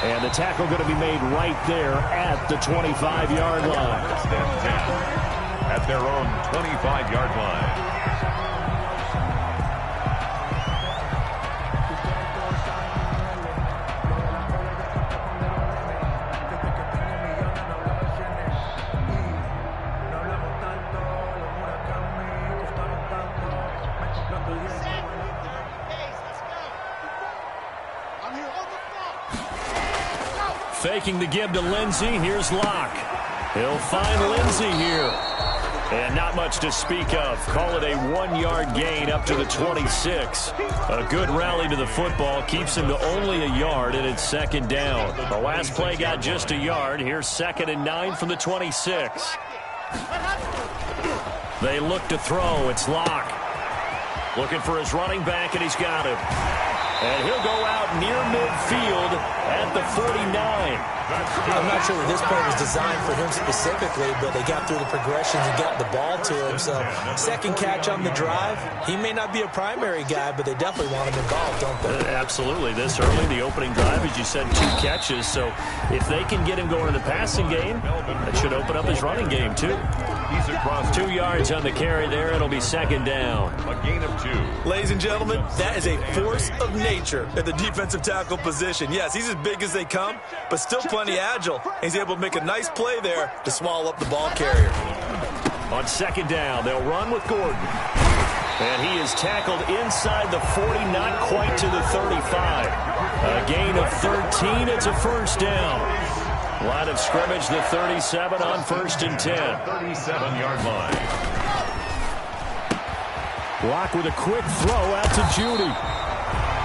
And the tackle going to be made right there at the 25-yard line. At their own 25-yard line. Faking the give to Lindsey. Here's Locke. He'll find Lindsey here. And not much to speak of. Call it a 1-yard gain up to the 26. A good rally to the football. Keeps him to only a yard, and it's second down. The last play got just a yard. Here's 2nd and 9 from the 26. They look to throw. It's Locke. Looking for his running back, and he's got him. And he'll go out near midfield at the 49. I'm not sure that this play was designed for him specifically, but they got through the progressions and got the ball to him. So, second catch on the drive. He may not be a primary guy, but they definitely want him involved, don't they? Absolutely. This early, the opening drive, as you said, 2 catches. So, if they can get him going in the passing game, that should open up his running game, too. He's across 2 yards on the carry there. It'll be second down. A gain of 2. Ladies and gentlemen, that is a force of nature at the defensive tackle position. Yes, he's as big as they come, but still plenty agile. He's able to make a nice play there to swallow up the ball carrier. On second down, they'll run with Gordon. And he is tackled inside the 40, not quite to the 35. A gain of 13. It's a first down. Line of scrimmage, the 37 on 1st and 10. 37-yard line. Locke with a quick throw out to Judy.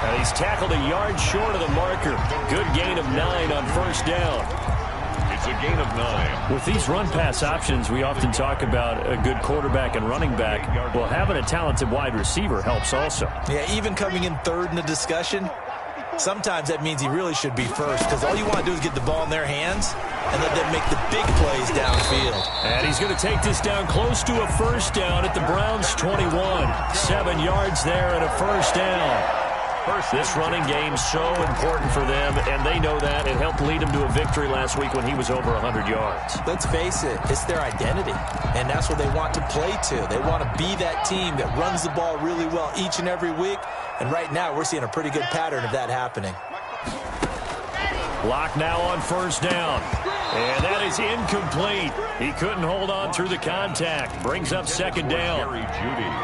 And he's tackled a yard short of the marker. Good gain of 9 on first down. It's a gain of 9. With these run-pass options, we often talk about a good quarterback and running back. Well, having a talented wide receiver helps also. Yeah, even coming in third in the discussion, sometimes that means he really should be first, because all you want to do is get the ball in their hands and let them make the big plays downfield. And he's going to take this down close to a first down at the Browns' 21. 7 yards there and a first down. This running game so important for them, and they know that. It helped lead him to a victory last week when he was over 100 yards. Let's face it, it's their identity, and that's what they want to play to. They want to be that team that runs the ball really well each and every week, and right now we're seeing a pretty good pattern of that happening. Locke now on first down. And that is incomplete. He couldn't hold on through the contact. Brings up second down.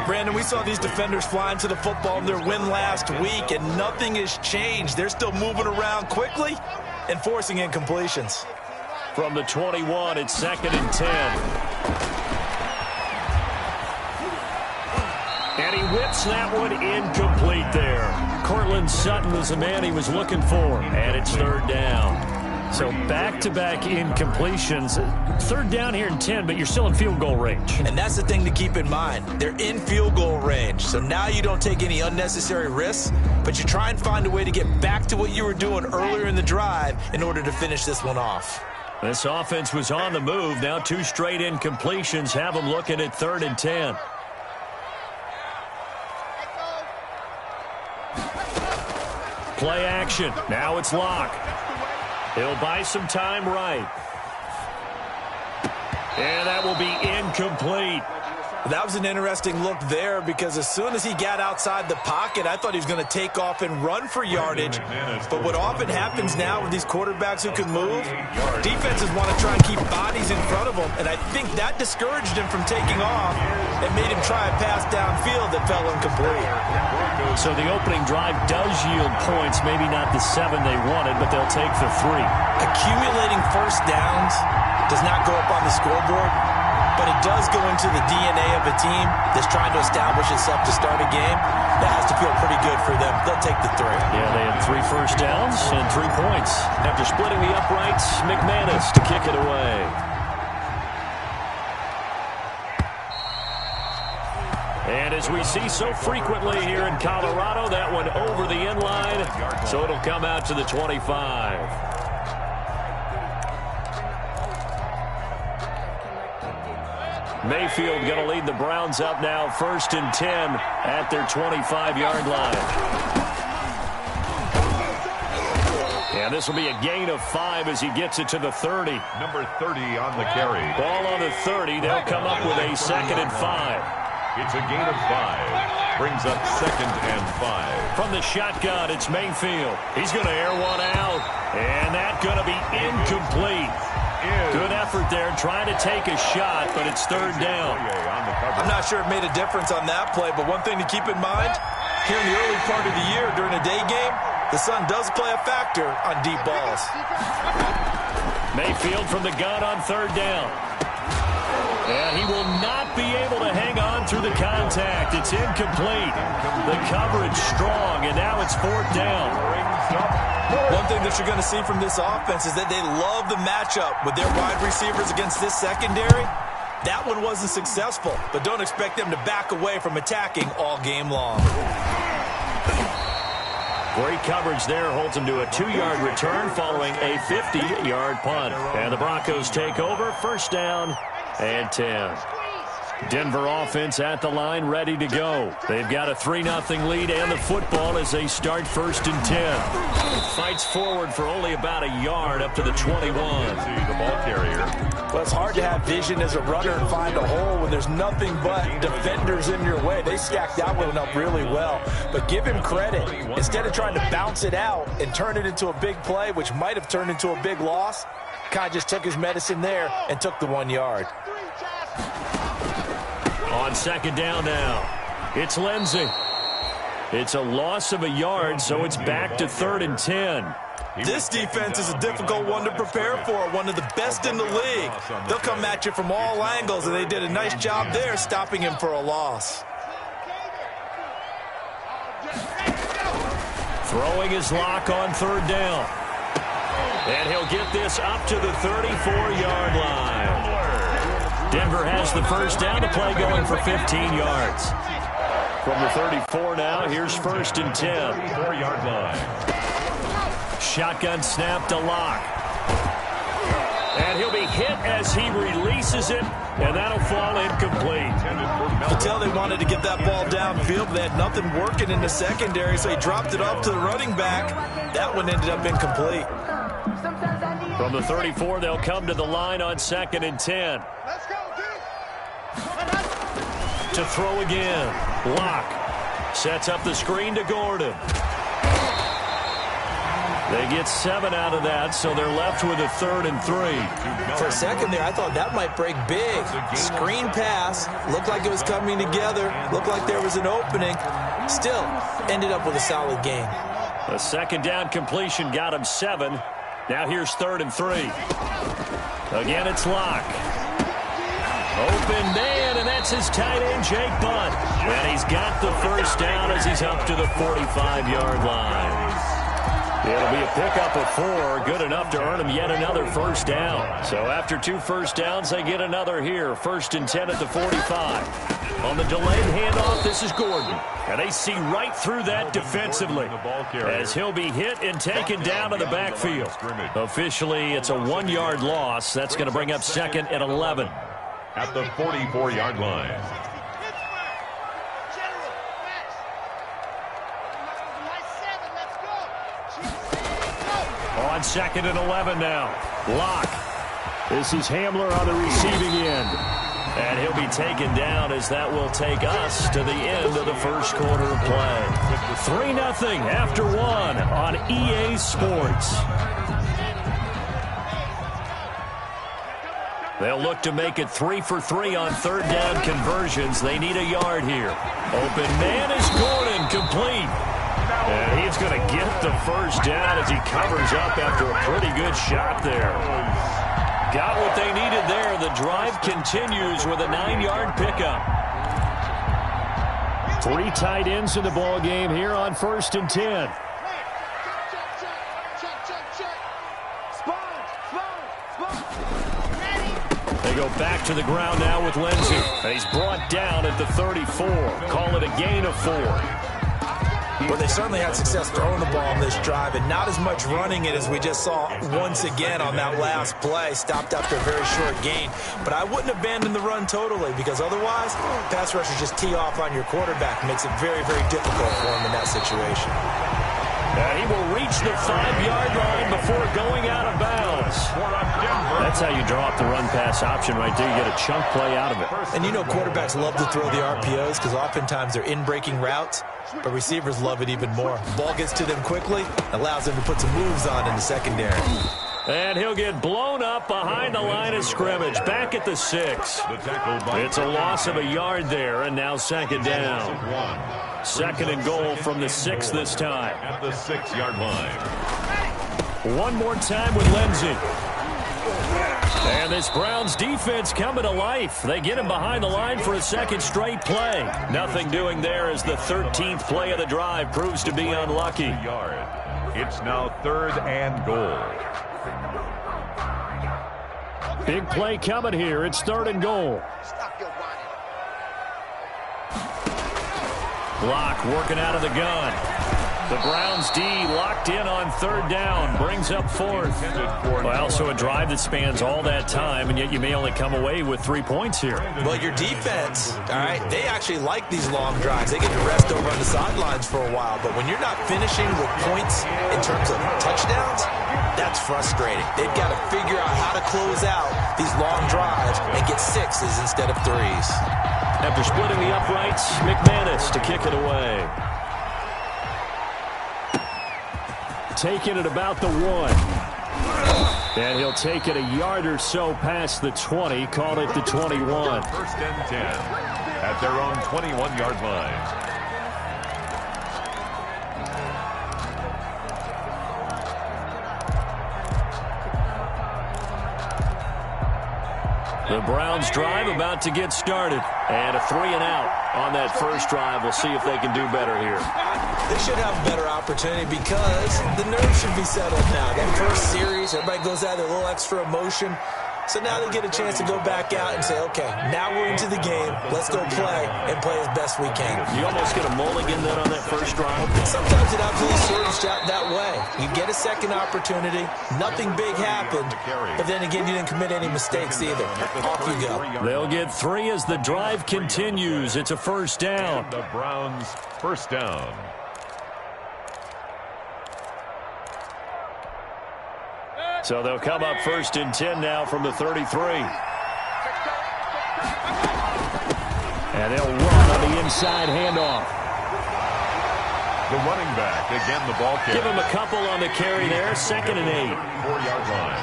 Brandon, we saw these defenders flying to the football in their win last week, and nothing has changed. They're still moving around quickly and forcing incompletions. From the 21, it's 2nd and 10. And he whips that one incomplete there. Cortland Sutton was the man he was looking for. And it's 3rd down. So back-to-back incompletions. 3rd down here in 10, but you're still in field goal range. And that's the thing to keep in mind. They're in field goal range. So now you don't take any unnecessary risks, but you try and find a way to get back to what you were doing earlier in the drive in order to finish this one off. This offense was on the move. Now 2 straight incompletions have them looking at 3rd and 10. Play action. Now it's Locke. He'll buy some time right. And that will be incomplete. That was an interesting look there, because as soon as he got outside the pocket, I thought he was going to take off and run for yardage. But what often happens now with these quarterbacks who can move, defenses want to try and keep bodies in front of them, and I think that discouraged him from taking off and made him try a pass downfield that fell incomplete. So the opening drive does yield points, maybe not the 7 they wanted, but they'll take the 3. Accumulating first downs does not go up on the scoreboard, but it does go into the DNA of a team that's trying to establish itself to start a game. That has to feel pretty good for them. They'll take the 3. Yeah, they had 3 first downs and 3 points. After splitting the uprights, McManus to kick it away. And as we see so frequently here in Colorado, that one over the end line, so it'll come out to the 25. Mayfield going to lead the Browns up now, 1st and 10 at their 25-yard line. And this will be a gain of 5 as he gets it to the 30. Number 30 on the carry. Ball on the 30. They'll come up with a 2nd and 5. It's a gain of 5. Brings up 2nd and 5. From the shotgun, it's Mayfield. He's going to air one out. And that's going to be incomplete. Good effort there, trying to take a shot, but it's 3rd down. I'm not sure it made a difference on that play, but one thing to keep in mind, here in the early part of the year during a day game, the sun does play a factor on deep balls. Mayfield from the gun on 3rd down. And he will not be able to hang on through the contact. It's incomplete. The coverage strong, and now it's 4th down. One thing that you're going to see from this offense is that they love the matchup with their wide receivers against this secondary. That one wasn't successful, but don't expect them to back away from attacking all game long. Great coverage there, holds him to a 2-yard return following a 50-yard punt. And the Broncos take over, 1st down and 10. Denver offense at the line, ready to go. They've got a 3-0 lead and the football as they start 1st and 10. Fights forward for only about a yard up to the 21. The ball carrier. Well, it's hard to have vision as a runner and find a hole when there's nothing but defenders in your way. They stacked that one up really well. But give him credit. Instead of trying to bounce it out and turn it into a big play, which might have turned into a big loss, kind of just took his medicine there and took the 1 yard. On 2nd down now, it's Lindsey. It's a loss of a yard, so it's back to 3rd and 10. This defense is a difficult one to prepare for, one of the best in the league. They'll come at you from all angles, and they did a nice job there stopping him for a loss. Throwing his lock on 3rd down. And he'll get this up to the 34-yard line. Denver has the 1st down, the play going for 15 yards. From the 34 now, here's 1st and 10. 4-yard line. Shotgun snap to Lock. And he'll be hit as he releases it, and that'll fall incomplete. You could tell they wanted to get that ball downfield, but they had nothing working in the secondary, so he dropped it off to the running back. That one ended up incomplete. From the 34, they'll come to the line on 2nd and 10. Let's go, To throw again. Lock sets up the screen to Gordon. They get 7 out of that, so they're left with a 3rd and 3. For a second there, I thought that might break big. Screen pass. Looked like it was coming together. Looked like there was an opening. Still, ended up with a solid game. The 2nd down completion got him 7. Now here's 3rd and 3. Again, it's Lock. Open man, and that's his tight end, Jake Butt. And he's got the 1st down as he's up to the 45-yard line. It'll be a pickup of 4, good enough to earn him yet another 1st down. So after 2 1st downs, they get another here. 1st and 10 at the 45. On the delayed handoff, this is Gordon. And they see right through that defensively as he'll be hit and taken down to the backfield. Officially, it's a 1-yard loss. That's going to bring up 2nd and 11. At the 44-yard line. On 2nd and 11 now. Lock. This is Hamler on the receiving end. And he'll be taken down as that will take us to the end of the 1st quarter of play. 3-0 after 1 on EA Sports. They'll look to make it 3 for 3 on 3rd down conversions. They need a yard here. Open man is Gordon, complete. And he's going to get the 1st down as he covers up after a pretty good shot there. Got what they needed there. The drive continues with a 9-yard pickup. 3 tight ends in the ball game here on 1st and 10. They go back to the ground now with Lindsey. He's brought down at the 34. Call it a gain of 4. Well, they certainly had success throwing the ball on this drive and not as much running it as we just saw once again on that last play. Stopped after a very short gain. But I wouldn't abandon the run totally because otherwise, pass rushers just tee off on your quarterback. Makes it very, very difficult for him in that situation. And he will reach the 5-yard line before going out of bounds. That's how you draw up the run-pass option right there. You get a chunk play out of it. And you know quarterbacks love to throw the RPOs because oftentimes they're in-breaking routes, but receivers love it even more. Ball gets to them quickly, allows them to put some moves on in the secondary. And he'll get blown up behind the line of scrimmage, back at the 6. It's a loss of a yard there, and now second down. Second and goal from the 6 this time. At the 6-yard line. One more time with Lindsey. And this Browns defense coming to life. They get him behind the line for a second straight play. Nothing doing there as the 13th play of the drive proves to be unlucky. It's now 3rd and goal. Big play coming here. It's 3rd and goal. Block working out of the gun. The Browns D locked in on 3rd down. Brings up 4th. Well, so a drive that spans all that time, and yet you may only come away with 3 points here. Well, your defense, all right, they actually like these long drives. They get to rest over on the sidelines for a while. But when you're not finishing with points in terms of touchdowns, that's frustrating. They've got to figure out how to close out these long drives and get 6s instead of 3s. After splitting the uprights, McManus to kick it away. Taking it about the 1. And he'll take it a yard or so past the 20. Call it the 21. 1st and 10 at their own 21-yard line. The Browns drive about to get started. And a 3-and-out on that first drive. We'll see if they can do better here. They should have a better opportunity because the nerves should be settled now. That first series, everybody goes out with a little extra emotion. So now they get a chance to go back out and say, okay, now we're into the game. Let's go play and play as best we can. You almost get a mulligan then on that first drive. Sometimes it absolutely serves out that way. You get a second opportunity. Nothing big happened. But then again, you didn't commit any mistakes either. Off you go. They'll get 3 as the drive continues. It's a 1st down. The Browns 1st down. So they'll come up 1st and 10 now from the 33. And they'll run on the inside handoff. The running back, again the ball carrier. Give him a couple on the carry there. 2nd and 8. 4-yard line.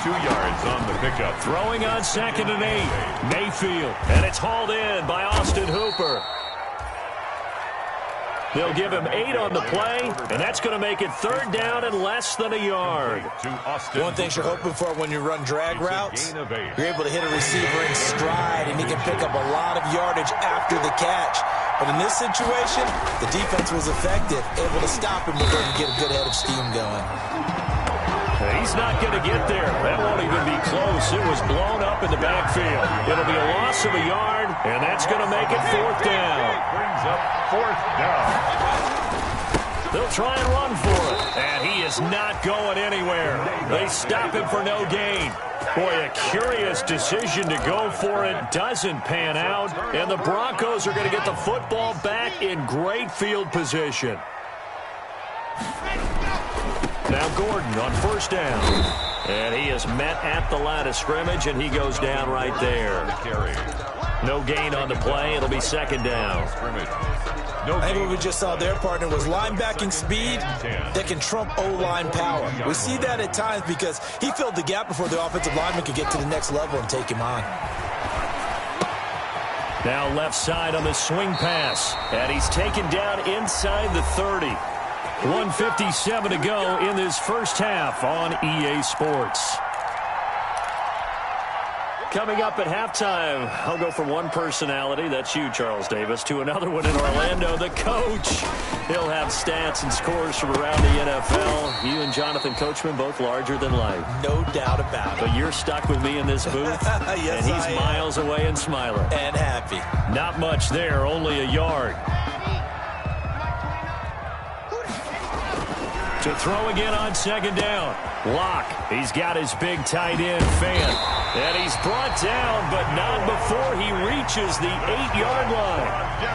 2 yards on the pickup. Throwing on 2nd and 8. Mayfield. And it's hauled in by Austin Hooper. They'll give him 8 on the play, and that's going to make it 3rd down and less than a yard. One thing you're hoping for when you run drag routes, you're able to hit a receiver in stride, and he can pick up a lot of yardage after the catch. But in this situation, the defense was effective, able to stop him before he get a good head of steam going. He's not going to get there. That won't even be close. It was blown up in the backfield. It'll be a loss of a yard, and that's going to make it 4th down. Brings up 4th down. They'll try and run for it, and he is not going anywhere. They stop him for no gain. Boy, a curious decision to go for it. Doesn't pan out, and the Broncos are going to get the football back in great field position. Now Gordon on 1st down. And he is met at the line of scrimmage, and he goes down right there. No gain on the play. It'll be 2nd down. I think what we just saw their partner was linebacking speed that can trump O-line power. We see that at times because he filled the gap before the offensive lineman could get to the next level and take him on. Now left side on the swing pass. And he's taken down inside the 30. 1:57 to go in this first half on EA Sports. Coming up at halftime, I'll go from one personality, that's you, Charles Davis, to another one in Orlando, the coach. He'll have stats and scores from around the NFL. You and Jonathan Coachman, both larger than life. No doubt about it. But you're stuck with me in this booth, yes, and he's miles away and smiling. And happy. Not much there, only a yard. To throw again on 2nd down. Locke, he's got his big tight end, Fan. And he's brought down, but not before he reaches the 8-yard line.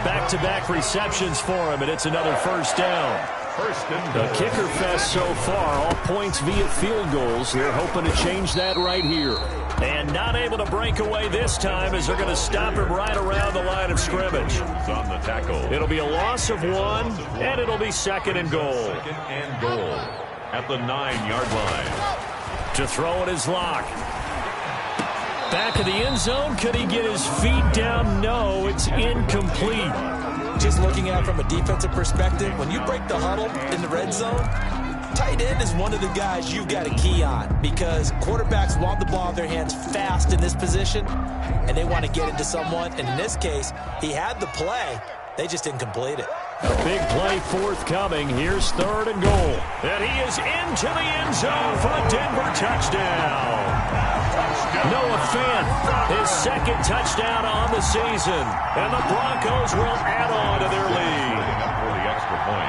Back-to-back receptions for him, and it's another 1st down. First and The kicker fest so far, all points via field goals. They're hoping to change that right here. And not able to break away this time as they're going to stop him right around the line of scrimmage. on the tackle. It'll be a loss of 1, and it'll be second and goal. Second and goal at the 9-yard line. To throw it is Locke. Back of the end zone. Could he get his feet down? No, it's incomplete. Just looking at it from a defensive perspective, when you break the huddle in the red zone, tight end is one of the guys you've got to key on because quarterbacks want the ball in their hands fast in this position, and they want to get into someone. And in this case, he had the play. They just didn't complete it. A big play forthcoming. Here's third and goal. And he is into the end zone for a Denver touchdown. Noah Fant, his second touchdown on the season. And the Broncos will add on to their lead.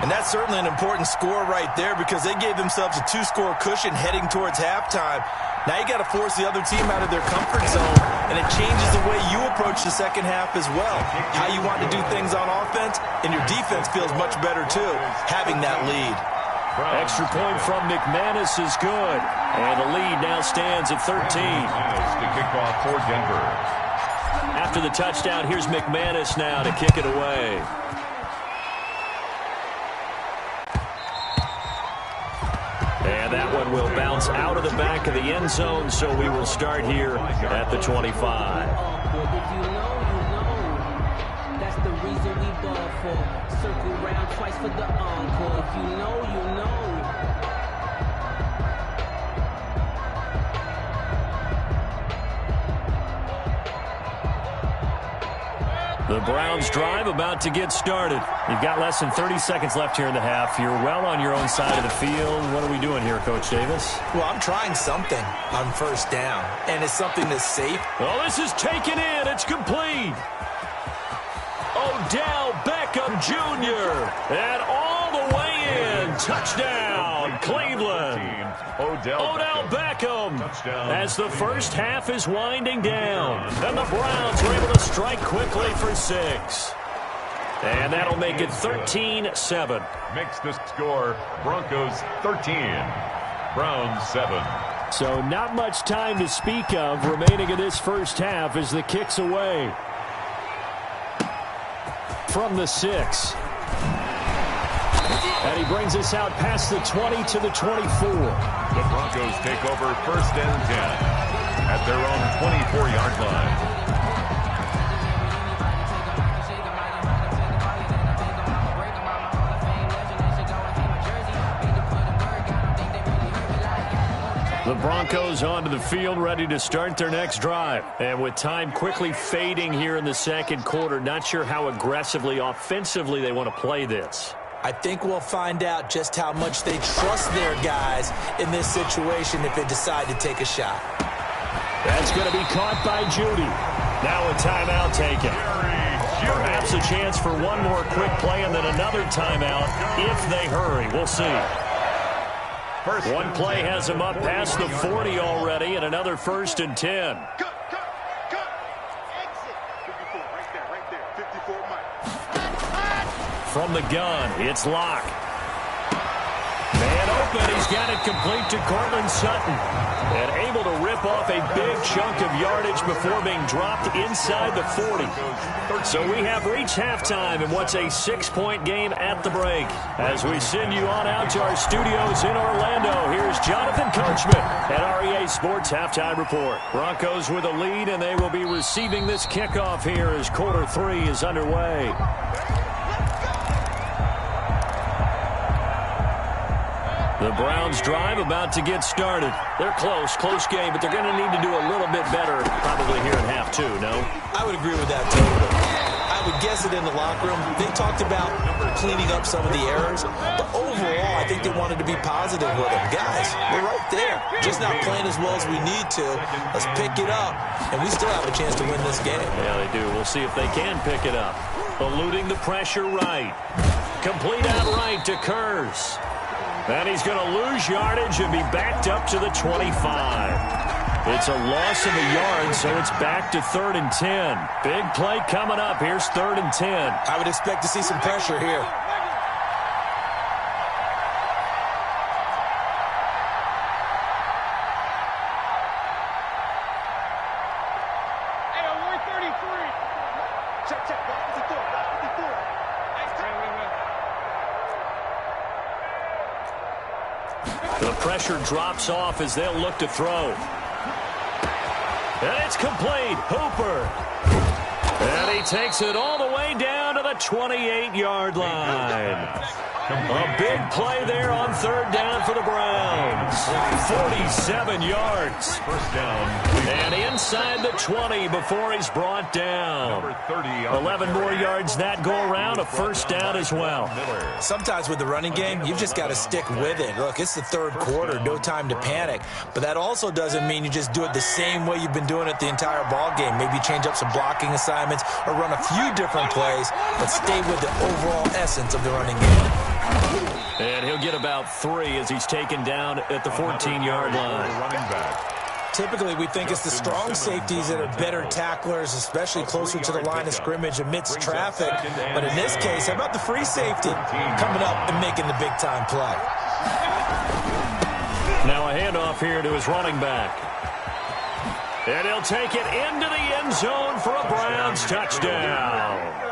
And that's certainly an important score right there because they gave themselves a 2-score cushion heading towards halftime. Now you got to force the other team out of their comfort zone, and it changes the way you approach the second half as well. How you want to do things on offense, and your defense feels much better too, having that lead. Extra point from McManus is good. And the lead now stands at 13. To kick off for Denver. After the touchdown, here's McManus now to kick it away. And that one will bounce out of the back of the end zone, so we will start here at the 25. If you know, you know. That's the reason we ball for. Circle round twice for the encore. If you know, you know. The Browns drive about to get started. You've got less than 30 seconds left here in the half. You're well on your own side of the field. What are we doing here, Coach Davis? Well, I'm trying something on first down, and it's something that's safe. Oh, this is taken in. It's complete. Odell Beckham Jr. And all the way in. Touchdown, Cleveland. Odell Beckham. Touchdown. As the first half is winding down. And the Browns are able to strike quickly for 6. And that'll make it 13-7. Makes the score Broncos 13, Browns 7. So not much time to speak of remaining in this first half as the kick's away. From the 6. And he brings us out past the 20 to the 24. The Broncos take over first and 10 at their own 24-yard line. The Broncos onto the field, ready to start their next drive. And with time quickly fading here in the second quarter, not sure how aggressively, offensively they want to play this. I think we'll find out just how much they trust their guys in this situation if they decide to take a shot. That's going to be caught by Judy. Now a timeout taken. Perhaps a chance for one more quick play and then another timeout if they hurry. We'll see. One play has him up past the 40 already, and another 1st and 10. From the gun, it's Locke. Man open, he's got it complete to Cortland Sutton. And able to rip off a big chunk of yardage before being dropped inside the 40. So we have reached halftime in what's a 6-point game at the break. As we send you on out to our studios in Orlando, here's Jonathan Coachman at REA Sports Halftime Report. Broncos with a lead, and they will be receiving this kickoff here as quarter 3 is underway. The Browns drive about to get started. They're close game, but they're going to need to do a little bit better probably here in half 2, no? I would agree with that totally. I would guess it in the locker room. They talked about cleaning up some of the errors, but overall, I think they wanted to be positive with them. Guys, we're right there. Just not playing as well as we need to. Let's pick it up, and we still have a chance to win this game. Yeah, they do. We'll see if they can pick it up. Eluding the pressure right. Complete out right to Kurz. And he's going to lose yardage and be backed up to the 25. It's a loss of a yard, so it's back to 3rd and 10. Big play coming up. Here's 3rd and 10. I would expect to see some pressure here. The pressure drops off as they'll look to throw. And it's complete. Hooper. And he takes it all the way down to the 28-yard line. A big play there on third down for the Browns. 47 yards. First down. And inside the 20 before he's brought down. 11 more yards that go around, a first down as well. Sometimes with the running game, you've just got to stick with it. Look, it's the third quarter, no time to panic. But that also doesn't mean you just do it the same way you've been doing it the entire ball game. Maybe change up some blocking assignments or run a few different plays, but stay with the overall essence of the running game. And he'll get about 3 as he's taken down at the 14-yard line. Running back. Typically, we think it's the strong safeties that are better tacklers, especially closer to the line of scrimmage amidst traffic. But in this case, how about the free safety coming up and making the big-time play? Now a handoff here to his running back. And he'll take it into the end zone for a Browns touchdown.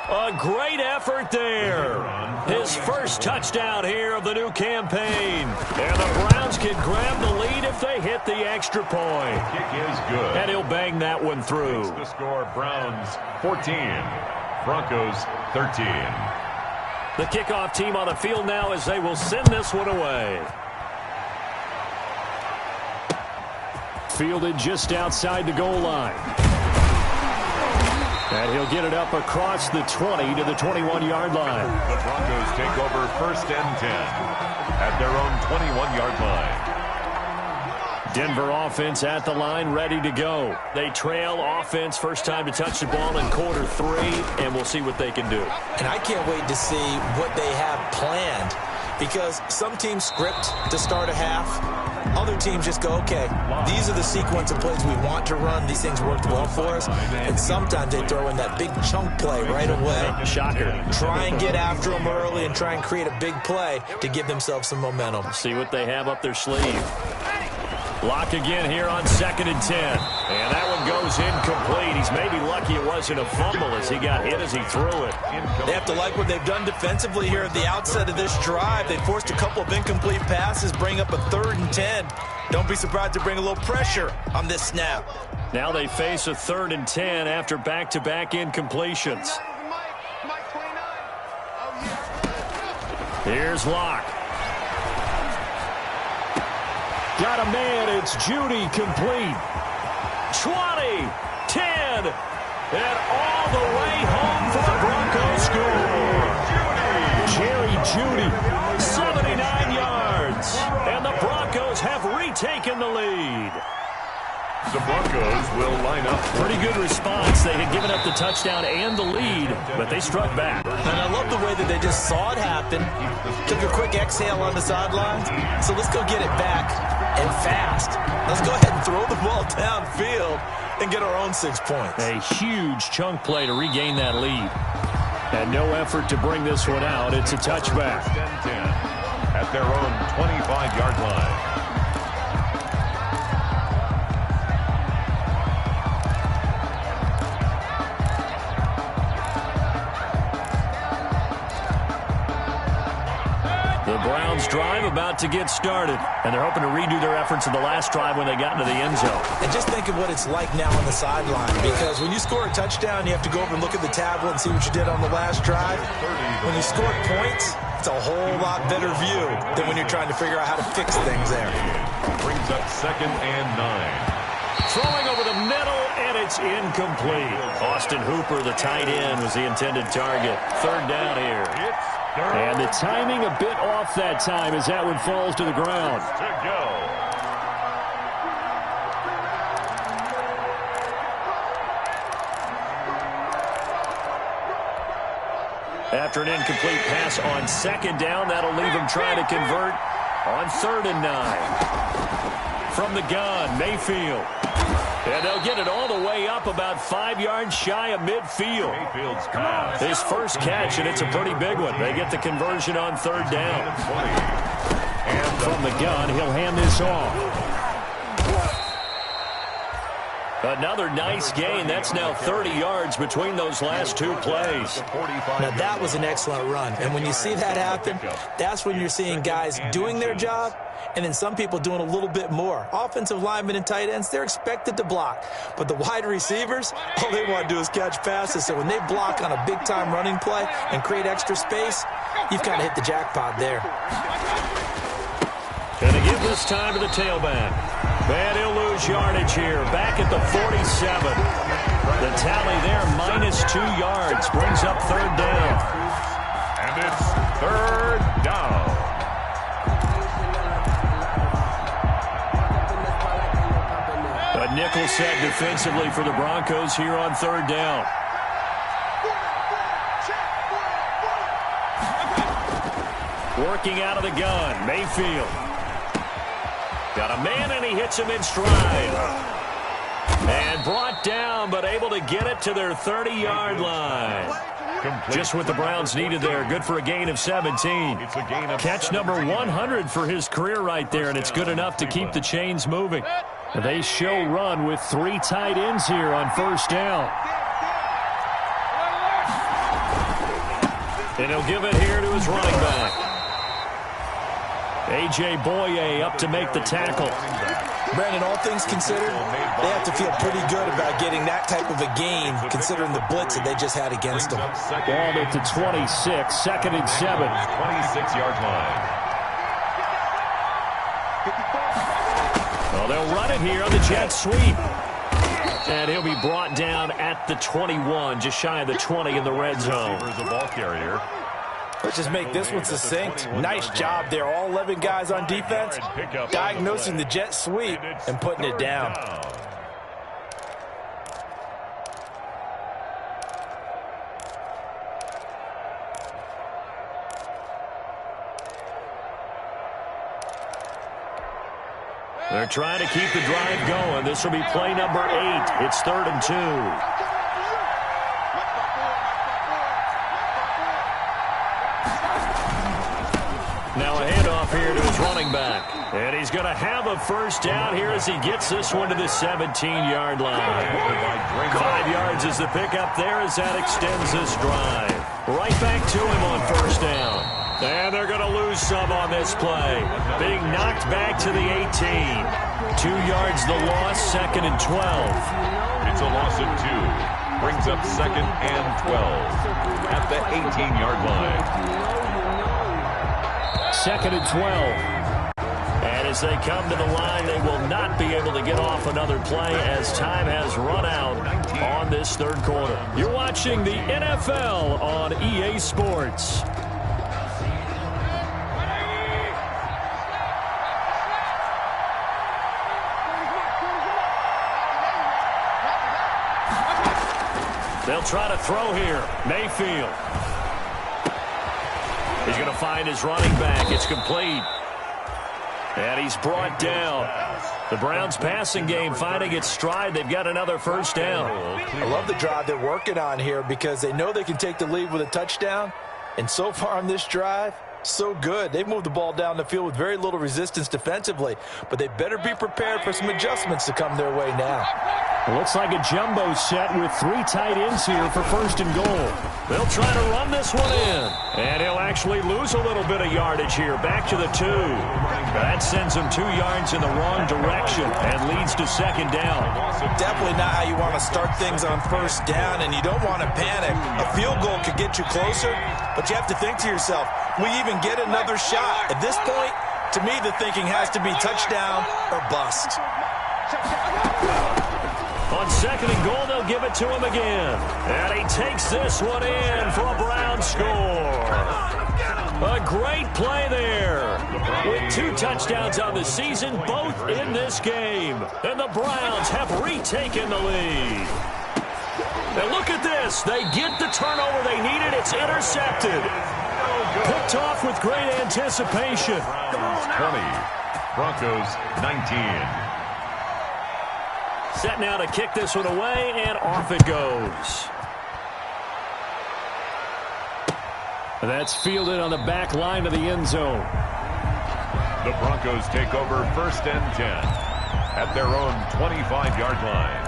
A great effort there. His first touchdown here of the new campaign. And the Browns can grab the lead if they hit the extra point. Kick is good. And he'll bang that one through. The score, Browns 14, Broncos 13. The kickoff team on the field now as they will send this one away. Fielded just outside the goal line. And he'll get it up across the 20 to the 21-yard line. The Broncos take over first and 10 at their own 21-yard line. Denver offense at the line, ready to go. They trail offense, first time to touch the ball in quarter 3, and we'll see what they can do. And I can't wait to see what they have planned, because some teams script to start a half. Other teams just go, okay, these are the sequence of plays we want to run. These things worked well for us. And sometimes they throw in that big chunk play right away. Shocker. Try and get after them early and try and create a big play to give themselves some momentum. See what they have up their sleeve. Lock again here on 2nd and 10. And that one goes incomplete. He's maybe lucky it wasn't a fumble as he got hit as he threw it. They have to like what they've done defensively here at the outset of this drive. They forced a couple of incomplete passes, bring up a 3rd and 10. Don't be surprised to bring a little pressure on this snap. Now they face a 3rd and 10 after back-to-back incompletions. Here's Locke. Got a man, it's Judy, complete. 20, 10, and all the way home for the Broncos score. Jerry Judy, 79 yards, and the Broncos have retaken the lead. The Broncos will line up. Pretty good response. They had given up the touchdown and the lead, but they struck back. And I love the way that they just saw it happen, took a quick exhale on the sidelines. So let's go get it back and fast. Let's go ahead and throw the ball downfield and get our own 6 points. A huge chunk play to regain that lead. And no effort to bring this one out. It's a touchback. First and 10 at their own 25-yard line. Browns drive about to get started, and they're hoping to redo their efforts in the last drive when they got into the end zone. And just think of what it's like now on the sideline, because when you score a touchdown, you have to go over and look at the tablet and see what you did on the last drive. When you score points, it's a whole lot better view than when you're trying to figure out how to fix things there. Brings up 2nd and 9. Throwing over the middle, and it's incomplete. Austin Hooper, the tight end, was the intended target. 3rd down here. And the timing a bit off that time as that one falls to the ground. To go. After an incomplete pass on 2nd down, that'll leave him trying to convert on 3rd and 9. From the gun, Mayfield. And they'll get it all the way up about 5 yards shy of midfield. Mayfield's pass. His first catch, and it's a pretty big one. They get the conversion on 3rd down. And from the gun, he'll hand this off. Another nice gain. That's now 30 yards between those last two plays. Now, that was an excellent run. And when you see that happen, that's when you're seeing guys doing their job and then some people doing a little bit more. Offensive linemen and tight ends, they're expected to block. But the wide receivers, all they want to do is catch passes. So when they block on a big-time running play and create extra space, you've kind of hit the jackpot there. Going to give this time to the tailback. And he'll lose yardage here. Back at the 47. The tally there, -2 yards. Brings up third down. And it's third down. A nickel set defensively for the Broncos here on third down. Working out of the gun, Mayfield. Got a man, and he hits him in stride. And brought down, but able to get it to their 30-yard line. Just what the Browns needed there. Good for a gain of 17. It's a gain of Catch number 100 for his career right there, and it's good enough to keep the chains moving. They show run with 3 tight ends here on first down. And he'll give it here to his running back. A.J. Boye up to make the tackle. Brandon, all things considered, they have to feel pretty good about getting that type of a gain, considering the blitz that they just had against them. Ball at the 26, 2nd and 7. 26-yard line. Well, they'll run it here on the jet sweep. And he'll be brought down at the 21, just shy of the 20 in the red zone. Receiver's a ball carrier. Let's just make this one succinct. Nice job there. All 11 guys on defense diagnosing the jet sweep and putting it down. They're trying to keep the drive going. This will be play number 8. It's 3rd and 2. Now a handoff here to his running back. And he's going to have a first down here as he gets this one to the 17-yard line. 5 yards is the pickup there as that extends this drive. Right back to him on first down. And they're going to lose some on this play. Being knocked back to the 18. 2 yards the loss, 2nd and 12. It's a loss of 2. Brings up 2nd and 12 at the 18-yard line. 2nd and 12. And as they come to the line, they will not be able to get off another play as time has run out on this third quarter. You're watching the NFL on EA Sports. They'll try to throw here. Mayfield. He's going to find his running back. It's complete. And he's brought down. The Browns passing game finding its stride. They've got another first down. I love the drive they're working on here because they know they can take the lead with a touchdown. And so far on this drive, so good. They've moved the ball down the field with very little resistance defensively. But they better be prepared for some adjustments to come their way now. Looks like a jumbo set with 3 tight ends here for 1st and goal. They'll try to run this one in. And he'll actually lose a little bit of yardage here. Back to the 2. That sends him 2 yards in the wrong direction and leads to 2nd down. Definitely not how you want to start things on first down, and you don't want to panic. A field goal could get you closer, but you have to think to yourself, we even get another shot. At this point, to me, the thinking has to be touchdown or bust. On 2nd and goal, they'll give it to him again. And he takes this one in for a Brown score. A great play there. With 2 touchdowns on the season, both in this game. And the Browns have retaken the lead. And look at this. They get the turnover they needed. It's intercepted. Picked off with great anticipation. 20. Broncos 19. Set now to kick this one away, and off it goes. That's fielded on the back line of the end zone. The Broncos take over 1st and 10 at their own 25-yard line.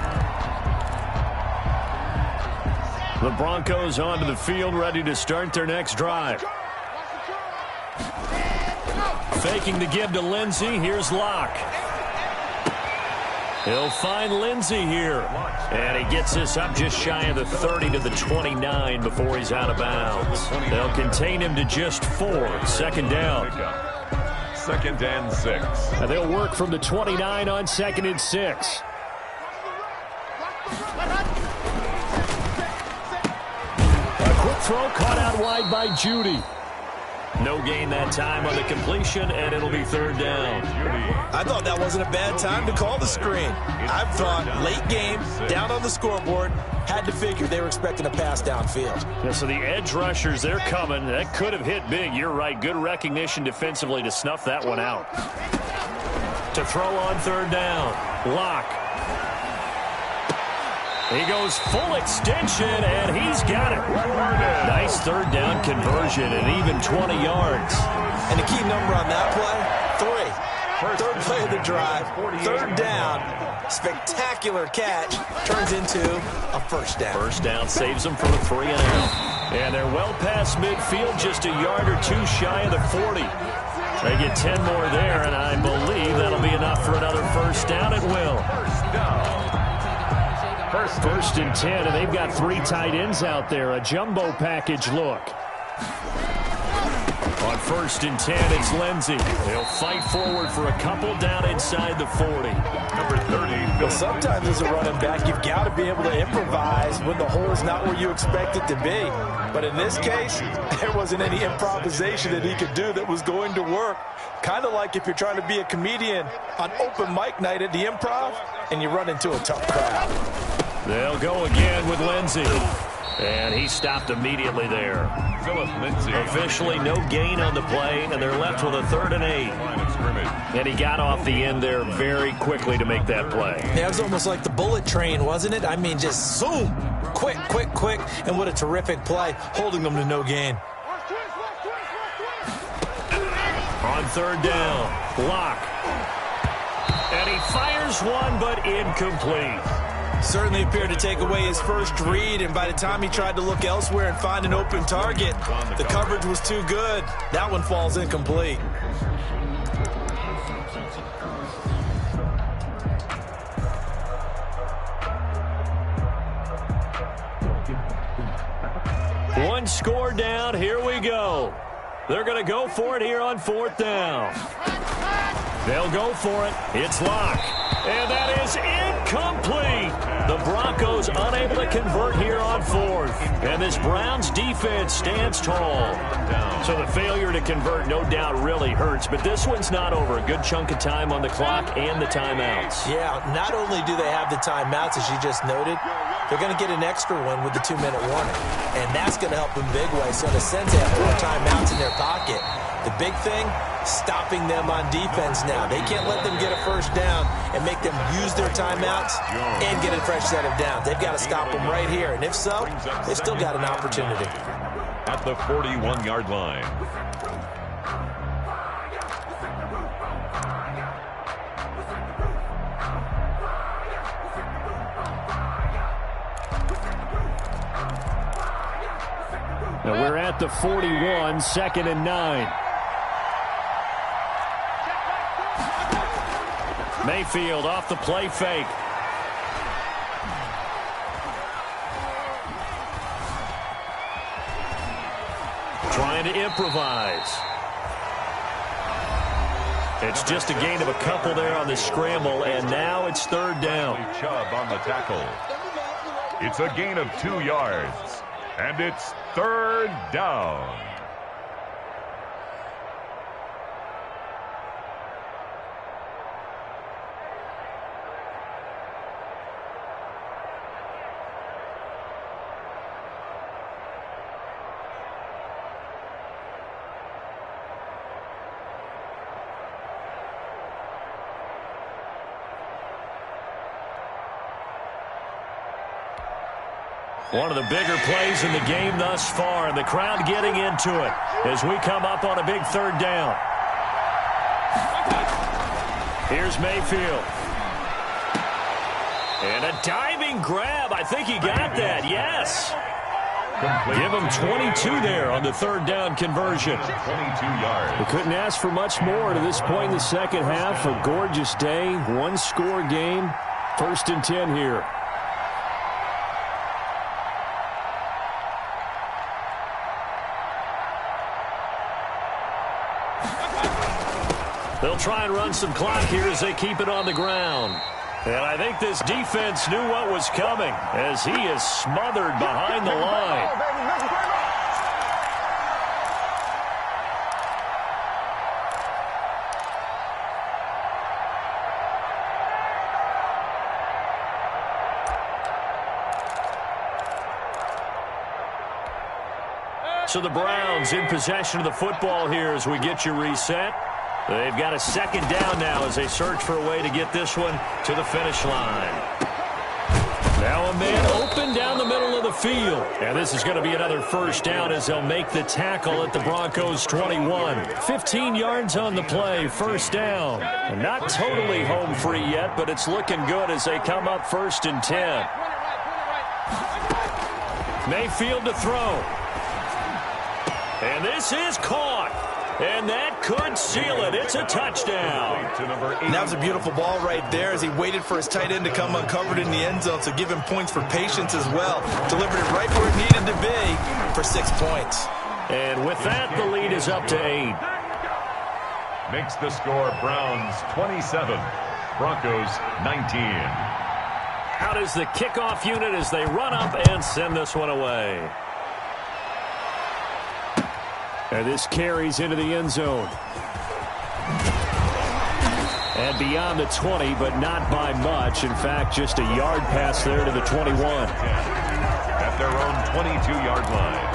The Broncos onto the field, ready to start their next drive. Faking the give to Lindsey. Here's Locke. He'll find Lindsey here. And he gets this up just shy of the 30 to the 29 before he's out of bounds. They'll contain him to just 4. Second down. 2nd and 6. And they'll work from the 29 on 2nd and 6. A quick throw caught out wide by Judy. No gain that time on the completion, and it'll be 3rd down. I thought that wasn't a bad time to call the screen. I thought late game, down on the scoreboard, had to figure they were expecting a pass downfield. Yeah, so the edge rushers, they're coming. That could have hit big. You're right. Good recognition defensively to snuff that one out. To throw on 3rd down. Locke. He goes full extension, and he's got it. Nice 3rd down conversion and even 20 yards. And the key number on that play, 3. 3rd play of the drive, 3rd down, spectacular catch, turns into a 1st down. 1st down saves them from a 3 and out. And they're well past midfield, just a yard or 2 shy of the 40. They get 10 more there, and I believe that'll be enough for another 1st down. It will. 1st and 10, and they've got 3 tight ends out there. A jumbo package look. On 1st and 10, it's Lindsey. He'll fight forward for a couple down inside the 40. Number 30. Well, sometimes as a running back, you've got to be able to improvise when the hole's not where you expect it to be. But in this case, there wasn't any improvisation that he could do that was going to work. Kind of like if you're trying to be a comedian on open mic night at the Improv and you run into a tough crowd. They'll go again with Lindsey. And he stopped immediately there. Officially no gain on the play, and they're left with a 3rd and 8. And he got off the end there very quickly to make that play. Yeah, it was almost like the bullet train, wasn't it? I mean, just zoom, quick, quick, quick, and what a terrific play, holding them to no gain. On 3rd down, Locke. And he fires one, but incomplete. Certainly appeared to take away his first read, and by the time he tried to look elsewhere and find an open target, the coverage was too good. That one falls incomplete. One score down. Here we go. They're going to go for it here on 4th down. They'll go for it. It's Locke. And that is incomplete. The Broncos unable to convert here on 4th. And this Browns defense stands tall. So the failure to convert no doubt really hurts. But this one's not over. A good chunk of time on the clock and the timeouts. Yeah, not only do they have the timeouts, as you just noted, they're going to get an extra one with the 2-minute warning. And that's going to help in big way. So in a sense, they have 4 timeouts in their pocket. The big thing, stopping them on defense now. They can't let them get a 1st down and make them use their timeouts and get a fresh set of downs. They've got to stop them right here. And if so, they've still got an opportunity. At the 41-yard line. Now we're at the 41, 2nd and 9. Mayfield off the play fake. Trying to improvise. It's just a gain of a couple there on the scramble, and now it's 3rd down. Chubb on the tackle. It's a gain of 2 yards, and it's 3rd down. One of the bigger plays in the game thus far, and the crowd getting into it as we come up on a big 3rd down. Here's Mayfield. And a diving grab. I think he got that, yes. Give him 22 there on the third down conversion. 22 yards. We couldn't ask for much more to this point in the second half. A gorgeous day, one-score game. 1st and 10 here. They'll try and run some clock here as they keep it on the ground. And I think this defense knew what was coming as he is smothered behind the line. So the Browns in possession of the football here as we get you reset. They've got a second down now as they search for a way to get this one to the finish line. Now a man open down the middle of the field. And this is going to be another first down as they'll make the tackle at the Broncos 21. 15 yards on the play, first down. And not totally home free yet, but it's looking good as they come up 1st and 10. Mayfield to throw. And this is caught. And that could seal it. It's a touchdown. That was a beautiful ball right there as he waited for his tight end to come uncovered in the end zone, so give him points for patience as well. Delivered it right where it needed to be for 6 points. And with that, the lead is up to 8. Makes the score Browns 27, Broncos 19. Out is the kickoff unit as they run up and send this one away. And this carries into the end zone. And beyond the 20, but not by much. In fact, just a yard pass there to the 21. At their own 22-yard line.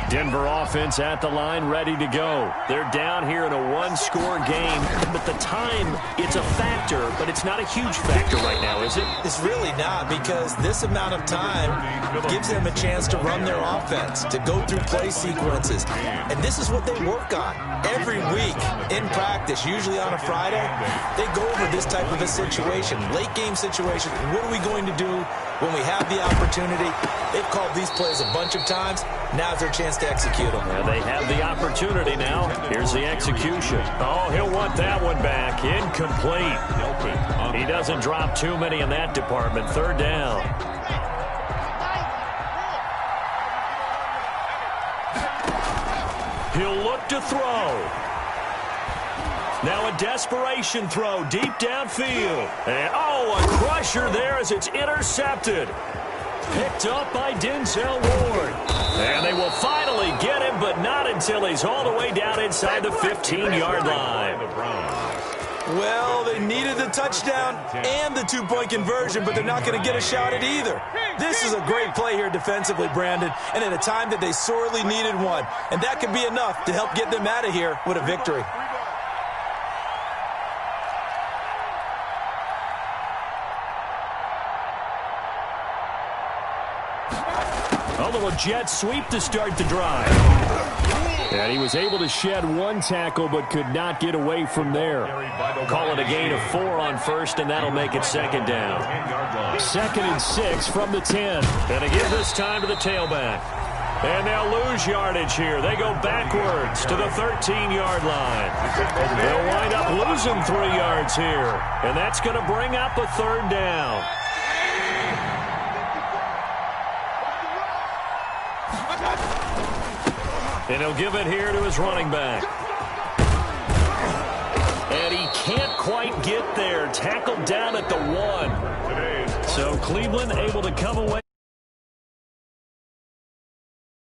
Denver offense at the line, ready to go. They're down here in a one-score game. But the time, it's a factor, but it's not a huge factor right now, is it? It's really not, because this amount of time gives them a chance to run their offense, to go through play sequences. And this is what they work on every week in practice, usually on a Friday. They go over this type of a situation, late game situation. What are we going to do when we have the opportunity? They've called these plays a bunch of times. Now's their chance to execute them. Well, they have the opportunity now. Here's the execution. Oh, he'll want that one back. Incomplete. He doesn't drop too many in that department. Third down. He'll look to throw. Now a desperation throw deep downfield. And, oh, a crusher there as it's intercepted. Picked up by Denzel Ward. And they will finally get him, but not until he's all the way down inside the 15-yard line. Well, they needed the touchdown and the two-point conversion, but they're not going to get a shot at either. This is a great play here defensively, Brandon, and at a time that they sorely needed one. And that could be enough to help get them out of here with a victory. A little jet sweep to start the drive. And he was able to shed one tackle but could not get away from there. Call it a gain of 4 on first, and that'll make it second down. 2nd and 6 from the 10. And again this time to the tailback. And they'll lose yardage here. They go backwards to the 13-yard line. They'll wind up losing 3 yards here. And that's going to bring up a third down. And he'll give it here to his running back. And he can't quite get there. Tackled down at the 1. So Cleveland able to come away